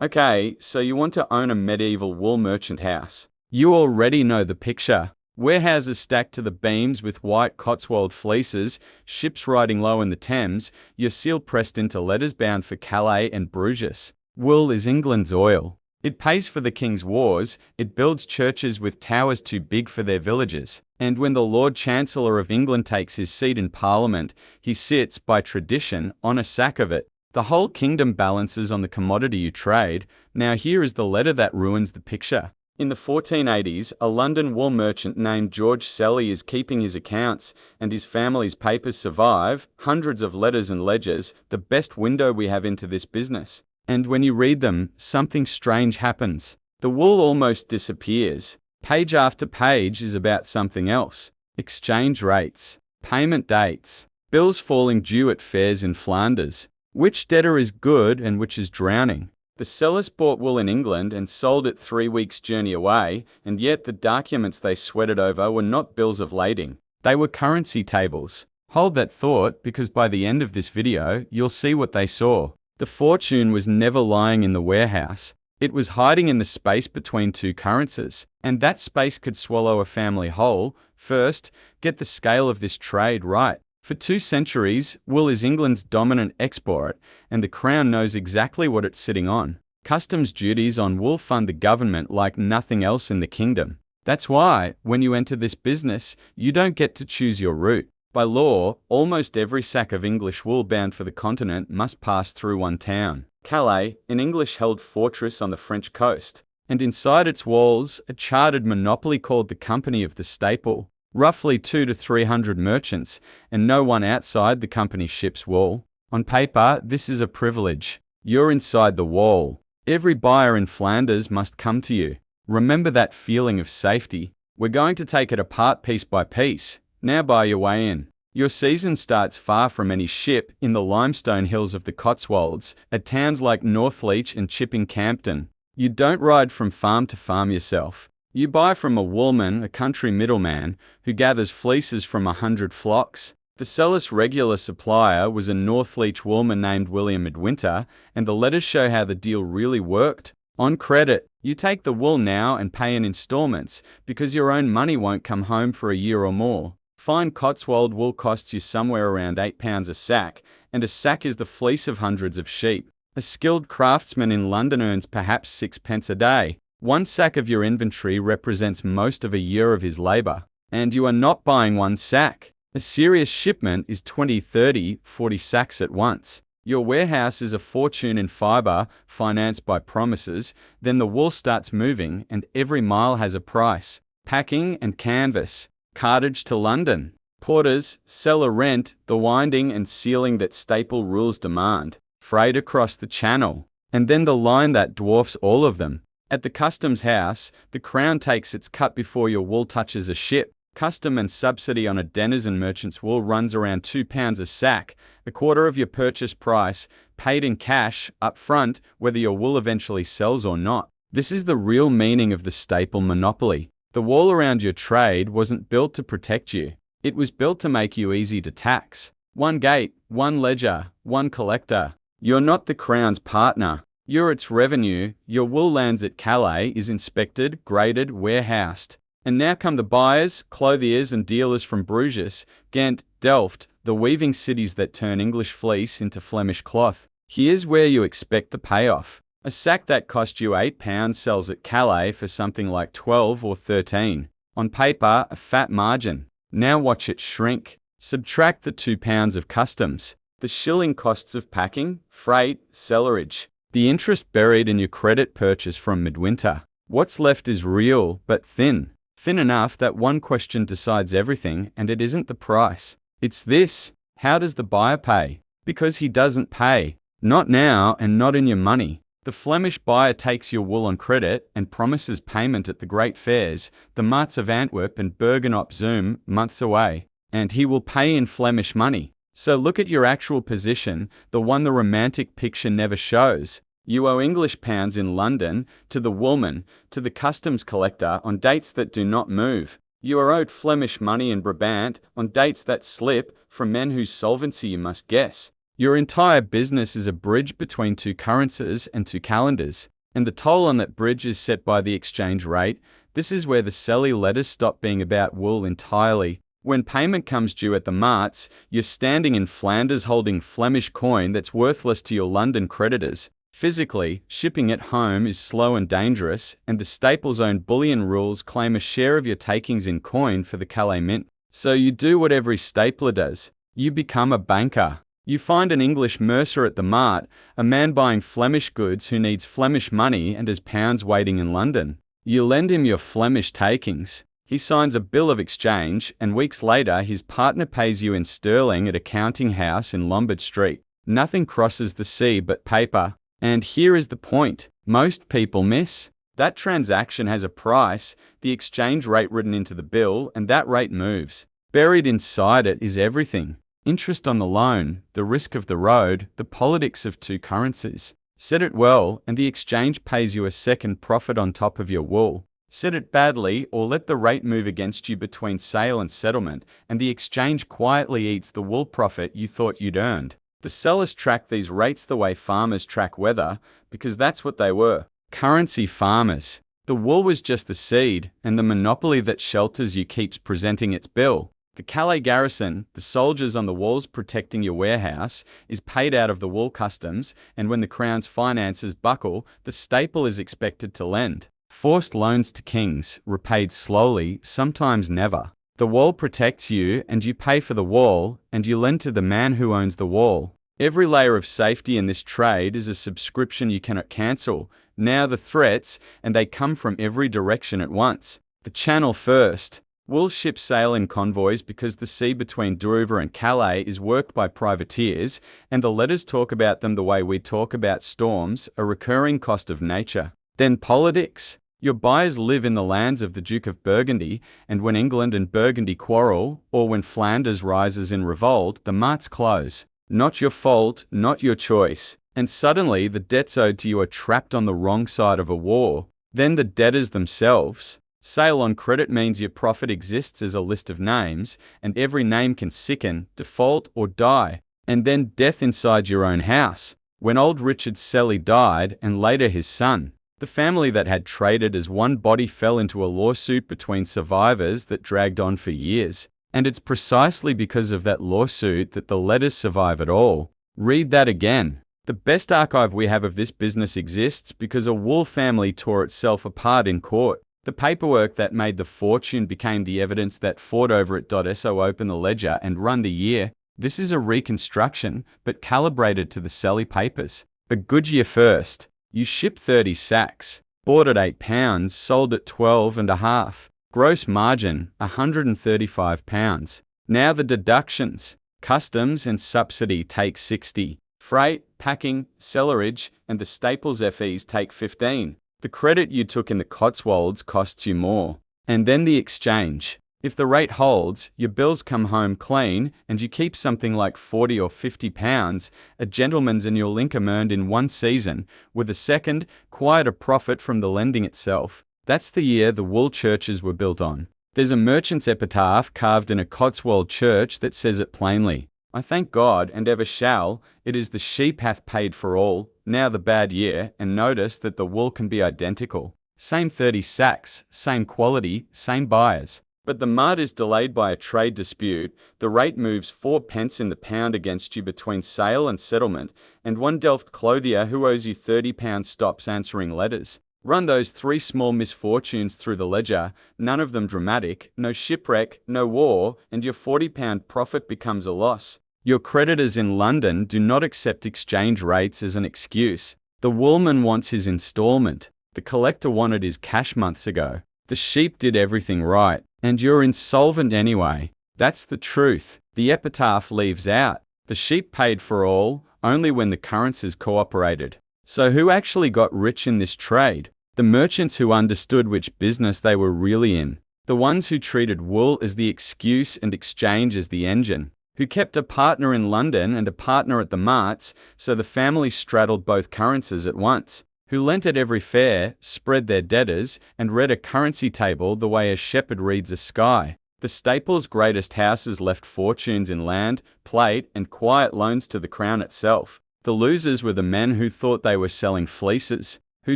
Okay, so you want to own a medieval wool merchant house. You already know the picture. Warehouses stacked to the beams with white Cotswold fleeces, ships riding low in the Thames, your seal pressed into letters bound for Calais and Bruges. Wool is England's oil. It pays for the king's wars, it builds churches with towers too big for their villages. And when the Lord Chancellor of England takes his seat in Parliament, he sits, by tradition, on a sack of it. The whole kingdom balances on the commodity you trade. Now here is the letter that ruins the picture. In the 1480s, a London wool merchant named George Selly is keeping his accounts, and his family's papers survive, hundreds of letters and ledgers, the best window we have into this business. And when you read them, something strange happens. The wool almost disappears. Page after page is about something else. Exchange rates, payment dates, bills falling due at fairs in Flanders. Which debtor is good and which is drowning? The sellers bought wool in England and sold it 3 weeks' journey away, and yet the documents they sweated over were not bills of lading. They were currency tables. Hold that thought, because by the end of this video, you'll see what they saw. The fortune was never lying in the warehouse. It was hiding in the space between two currencies, and that space could swallow a family whole. First, get the scale of this trade right. For 2 centuries, wool is England's dominant export, and the Crown knows exactly what it's sitting on. Customs duties on wool fund the government like nothing else in the kingdom. That's why, when you enter this business, you don't get to choose your route. By law, almost every sack of English wool bound for the continent must pass through one town. Calais, an English-held fortress on the French coast, and inside its walls, a chartered monopoly called the Company of the Staple. Roughly 200 to 300 merchants, and no one outside the company ships wool. On paper, this is a privilege. You're inside the wall. Every buyer in Flanders must come to you. Remember that feeling of safety. We're going to take it apart piece by piece. Now buy your way in. Your season starts far from any ship, in the limestone hills of the Cotswolds, at towns like Northleach and Chipping Campden. You don't ride from farm to farm yourself. You buy from a woolman, a country middleman, who gathers fleeces from 100 flocks. The seller's regular supplier was a Northleach woolman named William Midwinter, and the letters show how the deal really worked. On credit, you take the wool now and pay in installments, because your own money won't come home for a year or more. Fine Cotswold wool costs you somewhere around £8 a sack, and a sack is the fleece of hundreds of sheep. A skilled craftsman in London earns perhaps 6p a day. 1 sack of your inventory represents most of a year of his labour. And you are not buying 1 sack. A serious shipment is 20, 30, 40 sacks at once. Your warehouse is a fortune in fibre, financed by promises. Then the wool starts moving, and every mile has a price. Packing and canvas, cartage to London, porters, cellar rent, the winding and sealing that staple rules demand, freight across the channel, and then the line that dwarfs all of them. At the customs house, the Crown takes its cut before your wool touches a ship. Custom and subsidy on a denizen merchant's wool runs around £2 a sack, a quarter of your purchase price, paid in cash, up front, whether your wool eventually sells or not. This is the real meaning of the staple monopoly. The wall around your trade wasn't built to protect you. It was built to make you easy to tax. 1 gate, 1 ledger, 1 collector. You're not the Crown's partner. You're its revenue. Your wool lands at Calais, is inspected, graded, warehoused. And now come the buyers, clothiers and dealers from Bruges, Ghent, Delft, the weaving cities that turn English fleece into Flemish cloth. Here's where you expect the payoff. A sack that cost you £8 sells at Calais for something like 12 or 13. On paper, a fat margin. Now watch it shrink. Subtract the £2 of customs, the shilling costs of packing, freight, cellarage, the interest buried in your credit purchase from Midwinter. What's left is real, but thin. Thin enough that one question decides everything, and it isn't the price. It's this: how does the buyer pay? Because he doesn't pay. Not now, and not in your money. The Flemish buyer takes your wool on credit and promises payment at the great fairs, the marts of Antwerp and Bergen op Zoom, months away. And he will pay in Flemish money. So look at your actual position, the one the romantic picture never shows. You owe English pounds in London, to the woolman, to the customs collector, on dates that do not move. You are owed Flemish money in Brabant, on dates that slip, from men whose solvency you must guess. Your entire business is a bridge between two currencies and two calendars, and the toll on that bridge is set by the exchange rate. This is where the Selly letters stop being about wool entirely. When payment comes due at the marts, you're standing in Flanders holding Flemish coin that's worthless to your London creditors. Physically, shipping it home is slow and dangerous, and the Staples' own bullion rules claim a share of your takings in coin for the Calais Mint. So you do what every stapler does. You become a banker. You find an English mercer at the mart, a man buying Flemish goods who needs Flemish money and has pounds waiting in London. You lend him your Flemish takings. He signs a bill of exchange, and weeks later his partner pays you in sterling at a counting house in Lombard Street. Nothing crosses the sea but paper. And here is the point most people miss. That transaction has a price, the exchange rate written into the bill, and that rate moves. Buried inside it is everything. Interest on the loan, the risk of the road, the politics of two currencies. Set it well, and the exchange pays you a second profit on top of your wool. Set it badly, or let the rate move against you between sale and settlement, and the exchange quietly eats the wool profit you thought you'd earned. The sellers track these rates the way farmers track weather, because that's what they were. Currency farmers. The wool was just the seed, and the monopoly that shelters you keeps presenting its bill. The Calais garrison, the soldiers on the walls protecting your warehouse, is paid out of the wool customs, and when the Crown's finances buckle, the staple is expected to lend. Forced loans to kings, repaid slowly, sometimes never. The wall protects you, and you pay for the wall, and you lend to the man who owns the wall. Every layer of safety in this trade is a subscription you cannot cancel. Now the threats, and they come from every direction at once. The Channel first. Wool ships sail in convoys because the sea between Dover and Calais is worked by privateers, and the letters talk about them the way we talk about storms, a recurring cost of nature. Then politics. Your buyers live in the lands of the Duke of Burgundy, and when England and Burgundy quarrel, or when Flanders rises in revolt, the marts close. Not your fault, not your choice. And suddenly the debts owed to you are trapped on the wrong side of a war. Then the debtors themselves. Sale on credit means your profit exists as a list of names, and every name can sicken, default, or die. And then death inside your own house. When old Richard Selly died, and later his son, the family that had traded as one body fell into a lawsuit between survivors that dragged on for years. And it's precisely because of that lawsuit that the letters survive at all. Read that again. The best archive we have of this business exists because a wool family tore itself apart in court. The paperwork that made the fortune became the evidence that fought over it. So open the ledger and run the year. This is a reconstruction, but calibrated to the Selly papers. A Goodyear first. You ship 30 sacks. Bought at £8, sold at 12.5. Gross margin, £135. Now the deductions. Customs and subsidy take 60. Freight, packing, cellarage, and the Staples FEs take 15. The credit you took in the Cotswolds costs you more. And then the exchange. If the rate holds, your bills come home clean, and you keep something like £40 or £50, a gentleman's and your linkum earned in one season, with a second, quieter profit from the lending itself. That's the year the wool churches were built on. There's a merchant's epitaph carved in a Cotswold church that says it plainly. I thank God, and ever shall, it is the sheep hath paid for all, now the bad year, and notice that the wool can be identical. Same 30 sacks, same quality, same buyers. But the mart is delayed by a trade dispute, the rate moves 4 pence in the pound against you between sale and settlement, and one Delft clothier who owes you £30 stops answering letters. Run those 3 small misfortunes through the ledger, none of them dramatic, no shipwreck, no war, and your £40 profit becomes a loss. Your creditors in London do not accept exchange rates as an excuse. The woolman wants his instalment. The collector wanted his cash months ago. The sheep did everything right. And you're insolvent anyway. That's the truth. The epitaph leaves out. The sheep paid for all, only when the currencies cooperated. So who actually got rich in this trade? The merchants who understood which business they were really in. The ones who treated wool as the excuse and exchange as the engine. Who kept a partner in London and a partner at the marts, so the family straddled both currencies at once. Who lent at every fair, spread their debtors, and read a currency table the way a shepherd reads a sky. The Staples' greatest houses left fortunes in land, plate, and quiet loans to the crown itself. The losers were the men who thought they were selling fleeces, who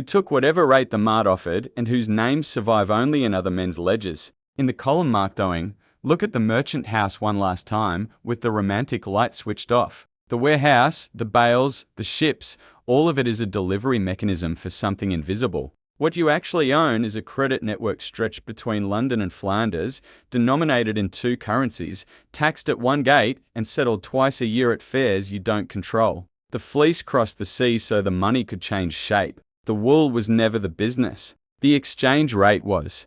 took whatever rate the mart offered, and whose names survive only in other men's ledgers. In the column marked owing, look at the merchant house one last time, with the romantic light switched off. The warehouse, the bales, the ships, all of it is a delivery mechanism for something invisible. What you actually own is a credit network stretched between London and Flanders, denominated in two currencies, taxed at one gate, and settled twice a year at fairs you don't control. The fleece crossed the sea so the money could change shape. The wool was never the business. The exchange rate was.